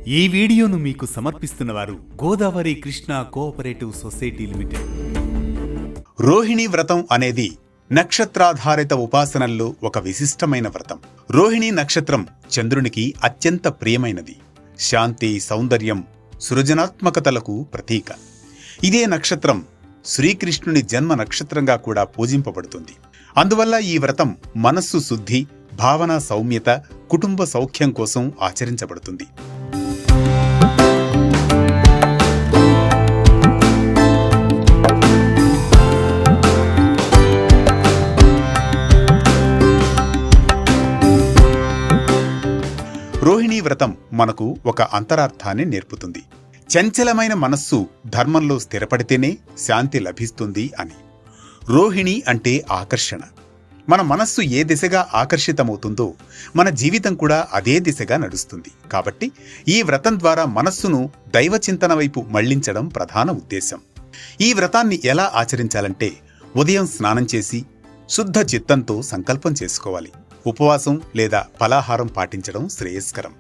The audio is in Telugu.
ఈ వీడియోను మీకు సమర్పిస్తున్నవారు Godavari Krishna cooperative society limited. Rohini వ్రతం అనేది నక్షత్రాధారిత ఉపాసనల్లో ఒక విశిష్టమైన వ్రతం. రోహిణీ నక్షత్రం చంద్రునికి అత్యంత ప్రియమైనది. శాంతి, సౌందర్యం, సృజనాత్మకతలకు ప్రతీక. ఇదే నక్షత్రం శ్రీకృష్ణుని జన్మ నక్షత్రంగా కూడా పూజింపబడుతుంది. అందువల్ల ఈ వ్రతం మనస్సు శుద్ధి, భావన సౌమ్యత, కుటుంబ సౌఖ్యం కోసం ఆచరించబడుతుంది. రోహిణీ వ్రతం మనకు ఒక అంతరార్థాన్ని నేర్పుతుంది. చంచలమైన మనస్సు ధర్మంలో స్థిరపడితేనే శాంతి లభిస్తుంది అని. రోహిణి అంటే ఆకర్షణ. మన మనస్సు ఏ దిశగా ఆకర్షితమవుతుందో మన జీవితం కూడా అదే దిశగా నడుస్తుంది. కాబట్టి ఈ వ్రతం ద్వారా మనస్సును దైవచింతన వైపు మళ్లించడం ప్రధాన ఉద్దేశం. ఈ వ్రతాన్ని ఎలా ఆచరించాలంటే ఉదయం స్నానం చేసి శుద్ధ చిత్తంతో సంకల్పం చేసుకోవాలి. ఉపవాసం లేదా ఫలాహారం పాటించడం శ్రేయస్కరం.